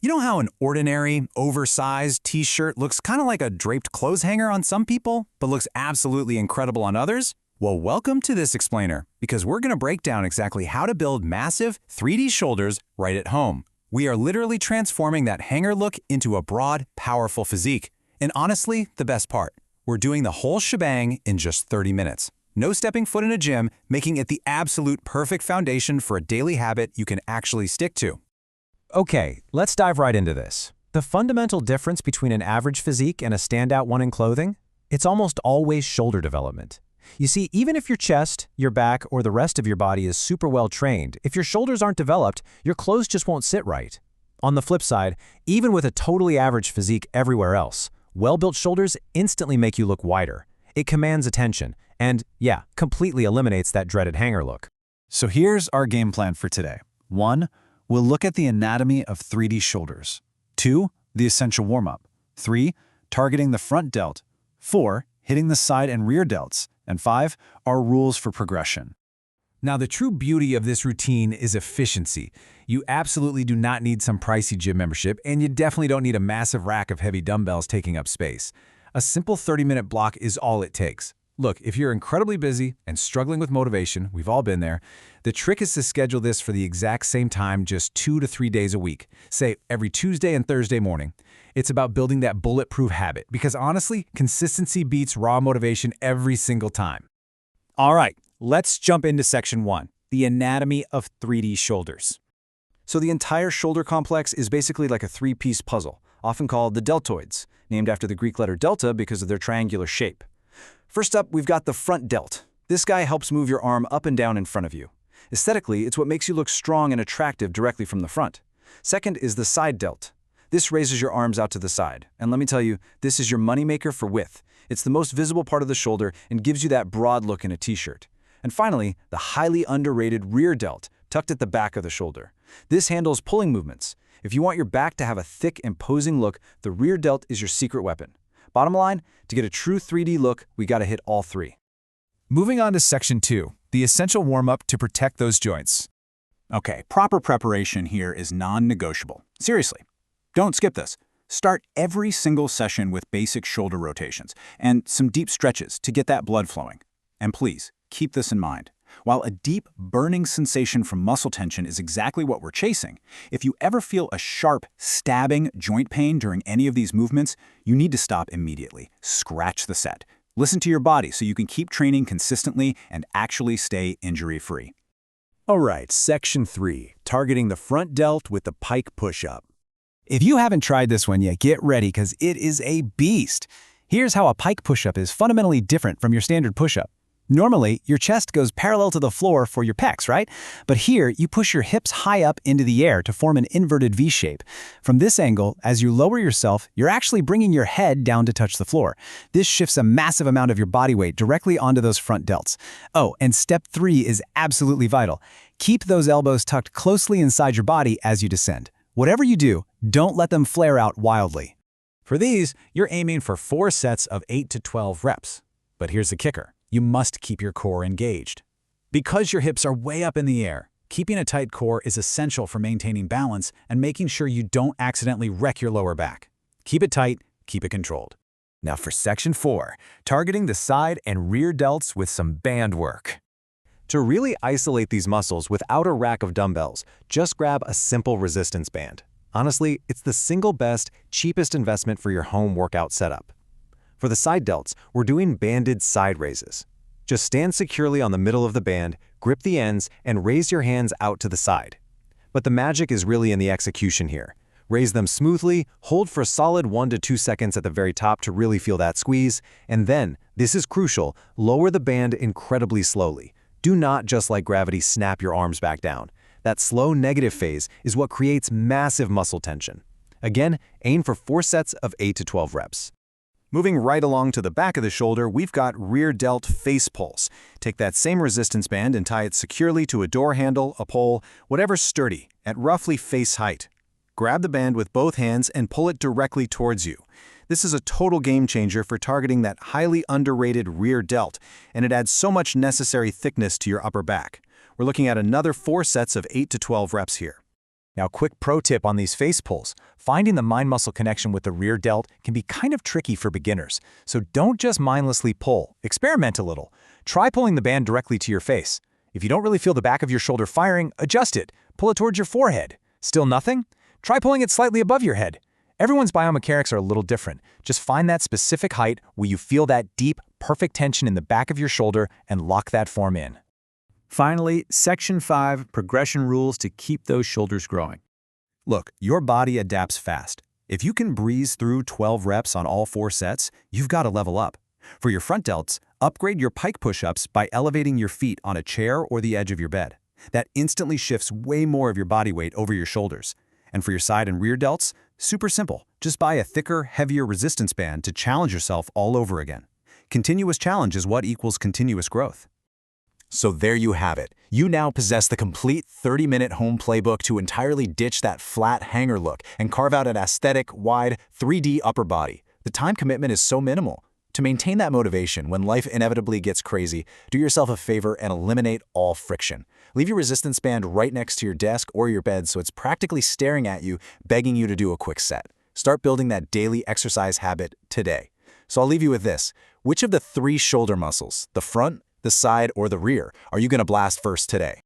You know how an ordinary, oversized t-shirt looks kind of like a draped clothes hanger on some people, but looks absolutely incredible on others? Well, welcome to this explainer, because we're going to break down exactly how to build massive 3D shoulders right at home. We are literally transforming that hanger look into a broad, powerful physique. And honestly, the best part, we're doing the whole shebang in just 30 minutes. No stepping foot in a gym, making it the absolute perfect foundation for a daily habit you can actually stick to. Okay, let's dive right into this. The fundamental difference between an average physique and a standout one in clothing? It's almost always shoulder development. You see, even if your chest, your back, or the rest of your body is super well trained, if your shoulders aren't developed, your clothes just won't sit right. On the flip side, even with a totally average physique everywhere else, well-built shoulders instantly make you look wider. It commands attention, and yeah, completely eliminates that dreaded hanger look. So here's our game plan for today. 1. We'll look at the anatomy of 3D shoulders. 2. The essential warm-up. 3. Targeting the front delt. 4. Hitting the side and rear delts. And 5. Our rules for progression. Now, the true beauty of this routine is efficiency. You absolutely do not need some pricey gym membership, and you definitely don't need a massive rack of heavy dumbbells taking up space. A simple 30-minute block is all it takes. Look, if you're incredibly busy and struggling with motivation, we've all been there, the trick is to schedule this for the exact same time just 2 to 3 days a week, say every Tuesday and Thursday morning. It's about building that bulletproof habit because honestly, consistency beats raw motivation every single time. All right, let's jump into section 1, the anatomy of 3D shoulders. So the entire shoulder complex is basically like a three-piece puzzle, often called the deltoids, named after the Greek letter delta because of their triangular shape. First up, we've got the front delt. This guy helps move your arm up and down in front of you. Aesthetically, it's what makes you look strong and attractive directly from the front. Second is the side delt. This raises your arms out to the side. And let me tell you, this is your moneymaker for width. It's the most visible part of the shoulder and gives you that broad look in a t-shirt. And finally, the highly underrated rear delt, tucked at the back of the shoulder. This handles pulling movements. If you want your back to have a thick, imposing look, the rear delt is your secret weapon. Bottom line, to get a true 3D look, we gotta hit all three. Moving on to section 2, the essential warm-up to protect those joints. Okay, proper preparation here is non-negotiable. Seriously, don't skip this. Start every single session with basic shoulder rotations and some deep stretches to get that blood flowing. And please, keep this in mind. While a deep, burning sensation from muscle tension is exactly what we're chasing, if you ever feel a sharp, stabbing joint pain during any of these movements, you need to stop immediately. Scratch the set. Listen to your body so you can keep training consistently and actually stay injury-free. All right, section 3, targeting the front delt with the pike push-up. If you haven't tried this one yet, get ready because it is a beast. Here's how a pike push-up is fundamentally different from your standard push-up. Normally, your chest goes parallel to the floor for your pecs, right? But here, you push your hips high up into the air to form an inverted V shape. From this angle, as you lower yourself, you're actually bringing your head down to touch the floor. This shifts a massive amount of your body weight directly onto those front delts. Oh, and step 3 is absolutely vital. Keep those elbows tucked closely inside your body as you descend. Whatever you do, don't let them flare out wildly. For these, you're aiming for 4 sets of 8 to 12 reps. But here's the kicker. You must keep your core engaged. Because your hips are way up in the air, keeping a tight core is essential for maintaining balance and making sure you don't accidentally wreck your lower back. Keep it tight, keep it controlled. Now for section 4, targeting the side and rear delts with some band work. To really isolate these muscles without a rack of dumbbells, just grab a simple resistance band. Honestly, it's the single best, cheapest investment for your home workout setup. For the side delts, we're doing banded side raises. Just stand securely on the middle of the band, grip the ends, and raise your hands out to the side. But the magic is really in the execution here. Raise them smoothly, hold for a solid 1 to 2 seconds at the very top to really feel that squeeze, and then, this is crucial, lower the band incredibly slowly. Do not just like gravity snap your arms back down. That slow negative phase is what creates massive muscle tension. Again, aim for 4 sets of 8 to 12 reps. Moving right along to the back of the shoulder, we've got rear delt face pulls. Take that same resistance band and tie it securely to a door handle, a pole, whatever's sturdy, at roughly face height. Grab the band with both hands and pull it directly towards you. This is a total game changer for targeting that highly underrated rear delt, and it adds so much necessary thickness to your upper back. We're looking at another 4 sets of 8 to 12 reps here. Now, quick pro tip on these face pulls. Finding the mind muscle connection with the rear delt can be kind of tricky for beginners. So don't just mindlessly pull. Experiment a little. Try pulling the band directly to your face. If you don't really feel the back of your shoulder firing, adjust it. Pull it towards your forehead. Still nothing? Try pulling it slightly above your head. Everyone's biomechanics are a little different. Just find that specific height where you feel that deep, perfect tension in the back of your shoulder and lock that form in. Finally, Section 5, progression rules to keep those shoulders growing. Look, your body adapts fast. If you can breeze through 12 reps on all 4 sets, you've got to level up. For your front delts, upgrade your pike push-ups by elevating your feet on a chair or the edge of your bed. That instantly shifts way more of your body weight over your shoulders. And for your side and rear delts, super simple. Just buy a thicker, heavier resistance band to challenge yourself all over again. Continuous challenge is what equals continuous growth. So there you have it. You now possess the complete 30-minute home playbook to entirely ditch that flat hanger look and carve out an aesthetic, wide, 3D upper body. The time commitment is so minimal. To maintain that motivation when life inevitably gets crazy, do yourself a favor and eliminate all friction. Leave your resistance band right next to your desk or your bed so it's practically staring at you, begging you to do a quick set. Start building that daily exercise habit today. So I'll leave you with this. Which of the 3 shoulder muscles, the front, the side, or the rear, are you going to blast first today?